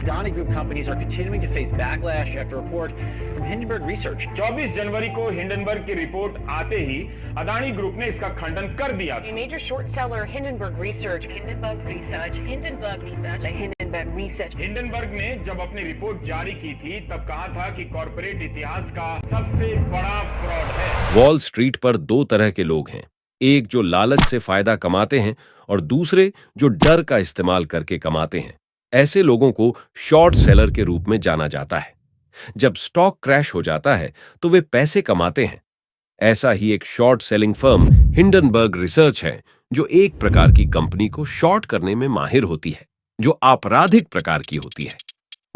Adani Group companies are continuing to face backlash after a report from Hindenburg Research. 24 जनवरी को Hindenburg की report आते ही Adani group ने इसका खंडन कर दिया A major short seller, Hindenburg Research. Hindenburg ने जब अपनी रिपोर्ट जारी की थी तब कहा था कि कॉर्पोरेट इतिहास का सबसे बड़ा फ्रॉड है। वॉल स्ट्रीट पर दो तरह के लोग हैं, एक जो लालच से फायदा कमाते हैं और दूसरे जो डर का इस्तेमाल करके कमाते हैं। ऐसे लोगों को शॉर्ट सेलर के रूप में जाना जाता है। जब स्टॉक क्रैश हो जाता है तो वे पैसे कमाते हैं। ऐसा ही एक short selling firm Hindenburg research है, जो एक प्रकार की कंपनी को शॉर्ट करने में माहिर होती है, जो आपराधिक प्रकार की होती है।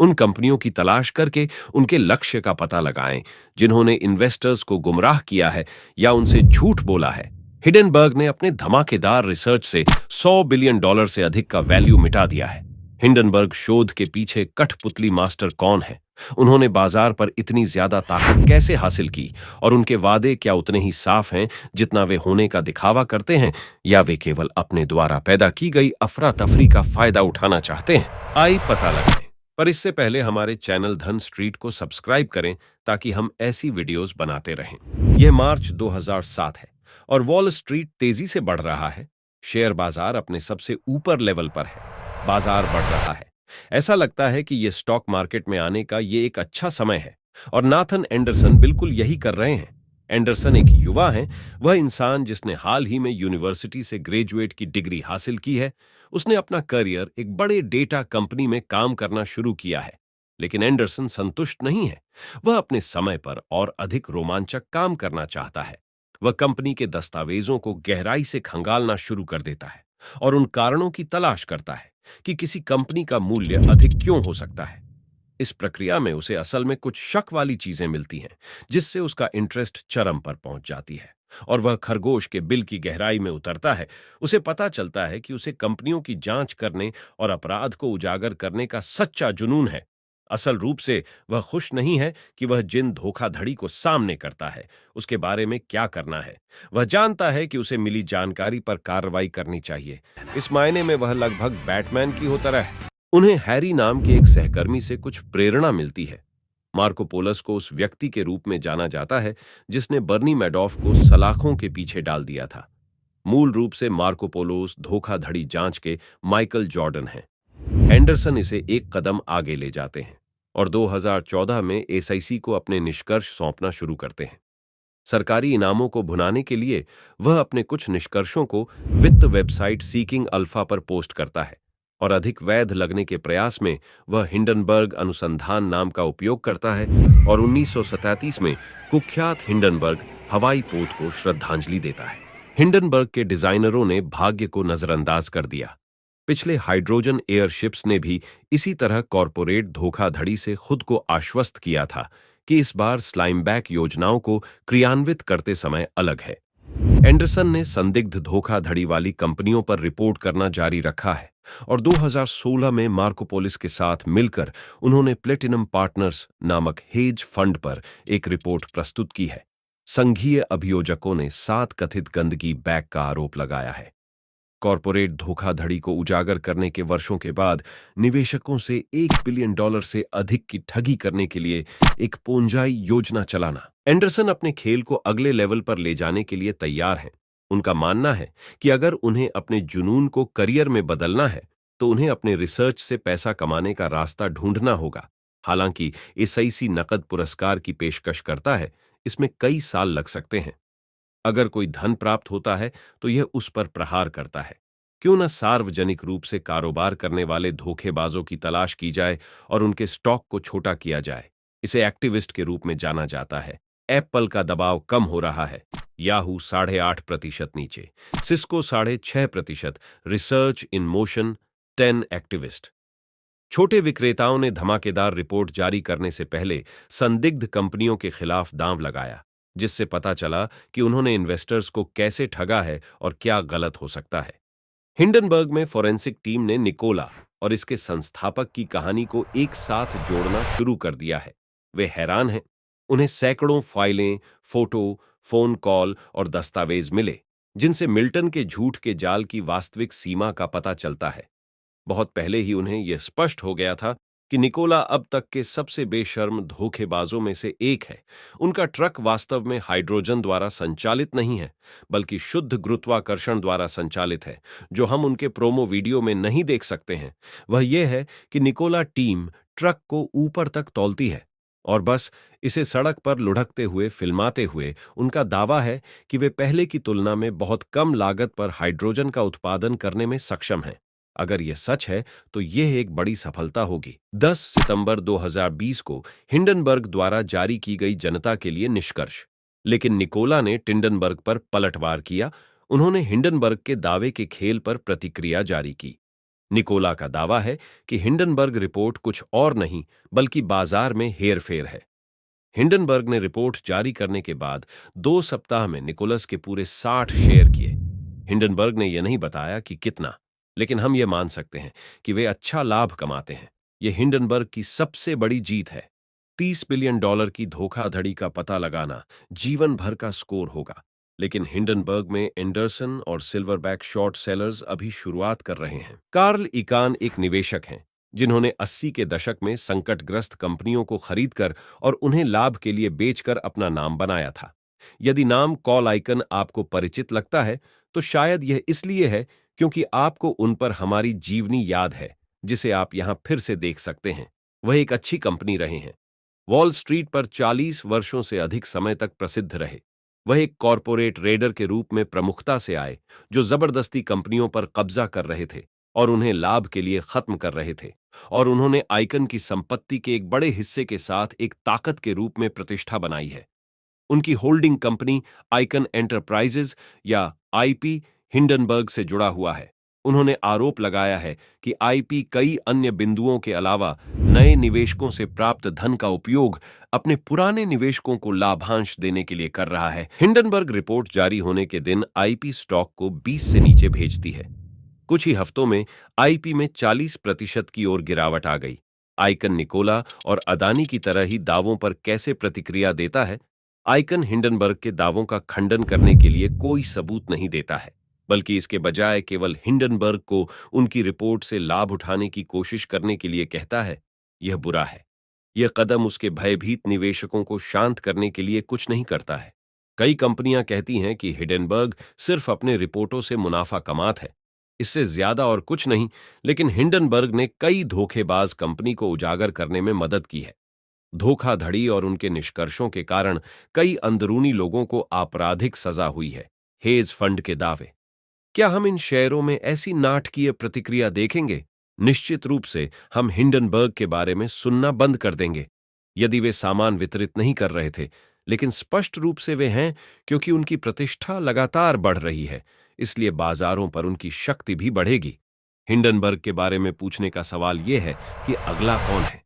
उन कंपनियों की तलाश करके उनके लक्ष्य का पता लगाएं जिन्होंने इन्वेस्टर्स को गुमराह किया है या उनसे झूठ बोला है। हिंडनबर्ग ने अपने धमाकेदार रिसर्च से $100 बिलियन से अधिक का वैल्यू मिटा दिया है। हिंडनबर्ग शोध के पीछे कठपुतली मास्टर कौन है, उन्होंने बाजार पर इतनी ज्यादा ताकत कैसे हासिल की और उनके वादे क्या उतने ही साफ हैं जितना वे होने का दिखावा करते हैं, या वे केवल अपने द्वारा पैदा की गई अफरा तफरी का फायदा उठाना चाहते हैं? आइए पता लगाएं। पर इससे पहले हमारे चैनल धन स्ट्रीट को सब्सक्राइब करें ताकि हम ऐसी वीडियोस बनाते रहें। यह मार्च 2007 है और वॉल स्ट्रीट तेजी से बढ़ रहा है। शेयर बाजार अपने सबसे ऊपर लेवल पर है, बाजार बढ़ रहा है। ऐसा लगता है कि यह स्टॉक मार्केट में आने का ये एक अच्छा समय है और नाथन एंडरसन बिल्कुल यही कर रहे हैं। एंडरसन एक युवा हैं, वह इंसान जिसने हाल ही में यूनिवर्सिटी से ग्रेजुएट की डिग्री हासिल की है। उसने अपना करियर एक बड़े डेटा कंपनी में काम करना शुरू किया है, लेकिन एंडरसन संतुष्ट नहीं है। वह अपने समय पर और अधिक रोमांचक काम करना चाहता है। वह कंपनी के दस्तावेजों को गहराई से खंगालना शुरू कर देता है और उन कारणों की तलाश करता है कि किसी कंपनी का मूल्य अधिक क्यों हो सकता है। इस प्रक्रिया में उसे असल में कुछ शक वाली चीजें मिलती हैं, जिससे उसका इंटरेस्ट चरम पर पहुंच जाती है और वह खरगोश के बिल की गहराई में उतरता है। उसे पता चलता है कि उसे कंपनियों की जांच करने और अपराध को उजागर करने का सच्चा जुनून है। असल रूप से वह खुश नहीं है कि वह जिन धोखाधड़ी को सामने करता है उसके बारे में क्या करना है। वह जानता है कि उसे मिली जानकारी पर कार्रवाई करनी चाहिए। इस मायने में वह लगभग बैटमैन की हो तरह है। उन्हें हैरी नाम के एक सहकर्मी से कुछ प्रेरणा मिलती है। मार्कोपोलस को उस व्यक्ति के रूप में जाना जाता है जिसने बर्नी मैडॉफ को सलाखों के पीछे डाल दिया था। मूल रूप से मार्कोपोलोस धोखाधड़ी जांच के माइकल जॉर्डन हैं। एंडरसन इसे एक कदम आगे ले जाते हैं और 2014 में एसआईसी को अपने निष्कर्ष सौंपना शुरू करते हैं। सरकारी इनामों को भुनाने के लिए वह अपने कुछ निष्कर्षों को वित्त वेबसाइट सीकिंग अल्फा पर पोस्ट करता है और अधिक वैध लगने के प्रयास में वह हिंडनबर्ग अनुसंधान नाम का उपयोग करता है और 1937 में कुख्यात हिंडनबर्ग हवाई पोत को श्रद्धांजलि देता है। हिंडनबर्ग के डिजाइनरों ने भाग्य को नजरअंदाज कर दिया। पिछले हाइड्रोजन एयरशिप्स ने भी इसी तरह कॉरपोरेट धोखाधड़ी से खुद को आश्वस्त किया था कि इस बार स्लाइमबैक योजनाओं को क्रियान्वित करते समय अलग है। एंडरसन ने संदिग्ध धोखाधड़ी वाली कंपनियों पर रिपोर्ट करना जारी रखा है और 2016 में मार्कोपोलिस के साथ मिलकर उन्होंने प्लेटिनम पार्टनर्स नामक हेज फंड पर एक रिपोर्ट प्रस्तुत की है। संघीय अभियोजकों ने 7 कथित गंदगी बैग का आरोप लगाया है। कॉरपोरेट धोखाधड़ी को उजागर करने के वर्षों के बाद निवेशकों से $1 बिलियन से अधिक की ठगी करने के लिए एक पोंजाई योजना चलाना। एंडरसन अपने खेल को अगले लेवल पर ले जाने के लिए तैयार हैं। उनका मानना है कि अगर उन्हें अपने जुनून को करियर में बदलना है तो उन्हें अपने रिसर्च से पैसा कमाने का रास्ता ढूंढना होगा। हालांकि एसआईसी नकद पुरस्कार की पेशकश करता है, इसमें कई साल लग सकते हैं। अगर कोई धन प्राप्त होता है तो यह उस पर प्रहार करता है। क्यों न सार्वजनिक रूप से कारोबार करने वाले धोखेबाजों की तलाश की जाए और उनके स्टॉक को छोटा किया जाए। इसे एक्टिविस्ट के रूप में जाना जाता है। एप्पल का दबाव कम हो रहा है। याहू 8.5% नीचे, Cisco 6.5%, research in motion 10 activist. छोटे विक्रेताओं ने धमाकेदार रिपोर्ट जारी करने से पहले संदिग्ध कंपनियों के खिलाफ दांव लगाया, जिससे पता चला कि उन्होंने इन्वेस्टर्स को कैसे ठगा है और क्या गलत हो सकता है। हिंडनबर्ग में फोरेंसिक टीम ने निकोला और इसके संस्थापक की कहानी को एक साथ जोड़ना शुरू कर दिया है। वे हैरान हैं। उन्हें सैकड़ों फाइलें, फोटो, फोन कॉल और दस्तावेज मिले जिनसे मिल्टन के झूठ के जाल की वास्तविक सीमा का पता चलता है। बहुत पहले ही उन्हें यह स्पष्ट हो गया था कि निकोला अब तक के सबसे बेशर्म धोखेबाजों में से एक है। उनका ट्रक वास्तव में हाइड्रोजन द्वारा संचालित नहीं है, बल्कि शुद्ध गुरुत्वाकर्षण द्वारा संचालित है, जो हम उनके प्रोमो वीडियो में नहीं देख सकते हैं। वह यह है कि निकोला टीम ट्रक को ऊपर तक तौलती है और बस इसे सड़क पर लुढ़कते हुए फिल्माते हुए उनका दावा है कि वे पहले की तुलना में बहुत कम लागत पर हाइड्रोजन का उत्पादन करने में सक्षम हैं। अगर यह सच है तो यह एक बड़ी सफलता होगी। 10 सितंबर 2020 को हिंडनबर्ग द्वारा जारी की गई जनता के लिए निष्कर्ष। लेकिन निकोला ने टिंडनबर्ग पर पलटवार किया। उन्होंने हिंडनबर्ग के दावे के खेल पर प्रतिक्रिया जारी की। निकोला का दावा है कि हिंडनबर्ग रिपोर्ट कुछ और नहीं बल्कि बाजार में हेरफेर है। हिंडनबर्ग ने रिपोर्ट जारी करने के बाद 2 सप्ताह में निकोलस के पूरे 60 शेयर किए। हिंडनबर्ग ने यह नहीं बताया कि कितना, लेकिन हम यह मान सकते हैं कि वे अच्छा लाभ कमाते हैं। यह हिंडनबर्ग की सबसे बड़ी जीत है। $30 बिलियन की धोखाधड़ी का पता लगाना जीवन भर का स्कोर होगा। लेकिन हिंडनबर्ग में एंडरसन और सिल्वरबैक शॉर्ट सेलर्स अभी शुरुआत कर रहे हैं। कार्ल इकान एक निवेशक हैं जिन्होंने 80 के दशक में संकटग्रस्त कंपनियों को खरीदकर और उन्हें लाभ के लिए बेचकर अपना नाम बनाया था। यदि नाम कॉल आइकन आपको परिचित लगता है तो शायद यह इसलिए है क्योंकि आपको उन पर हमारी जीवनी याद है, जिसे आप यहां फिर से देख सकते हैं। वह एक अच्छी कंपनी रहे हैं। वॉल स्ट्रीट पर 40 वर्षों से अधिक समय तक प्रसिद्ध रहे। वह एक कॉरपोरेट रेडर के रूप में प्रमुखता से आए, जो जबरदस्ती कंपनियों पर कब्जा कर रहे थे और उन्हें लाभ के लिए खत्म कर रहे थे। और उन्होंने आइकन की संपत्ति के एक बड़े हिस्से के साथ एक ताकत के रूप में प्रतिष्ठा बनाई है। उनकी होल्डिंग कंपनी आइकन एंटरप्राइजेज या आईपी हिंडनबर्ग से जुड़ा हुआ है। उन्होंने आरोप लगाया है कि आईपी कई अन्य बिंदुओं के अलावा नए निवेशकों से प्राप्त धन का उपयोग अपने पुराने निवेशकों को लाभांश देने के लिए कर रहा है। हिंडनबर्ग रिपोर्ट जारी होने के दिन आईपी स्टॉक को 20 से नीचे भेजती है। कुछ ही हफ्तों में आईपी में 40% की ओर गिरावट आ गई। आइकन निकोला और अदानी की तरह ही दावों पर कैसे प्रतिक्रिया देता है? आइकन हिंडनबर्ग के दावों का खंडन करने के लिए कोई सबूत नहीं देता है, बल्कि इसके बजाय केवल हिंडनबर्ग को उनकी रिपोर्ट से लाभ उठाने की कोशिश करने के लिए कहता है। यह बुरा है। यह कदम उसके भयभीत निवेशकों को शांत करने के लिए कुछ नहीं करता है। कई कंपनियां कहती हैं कि हिंडनबर्ग सिर्फ अपने रिपोर्टों से मुनाफा कमात है, इससे ज्यादा और कुछ नहीं। लेकिन हिंडनबर्ग ने कई धोखेबाज कंपनी को उजागर करने में मदद की है। धोखाधड़ी और उनके निष्कर्षों के कारण कई अंदरूनी लोगों को आपराधिक सजा हुई है। हेज फंड के दावे। क्या हम इन शेयरों में ऐसी नाटकीय प्रतिक्रिया देखेंगे? निश्चित रूप से हम हिंडनबर्ग के बारे में सुनना बंद कर देंगे यदि वे सामान वितरित नहीं कर रहे थे, लेकिन स्पष्ट रूप से वे हैं क्योंकि उनकी प्रतिष्ठा लगातार बढ़ रही है, इसलिए बाजारों पर उनकी शक्ति भी बढ़ेगी। हिंडनबर्ग के बारे में पूछने का सवाल यह है कि अगला कौन है?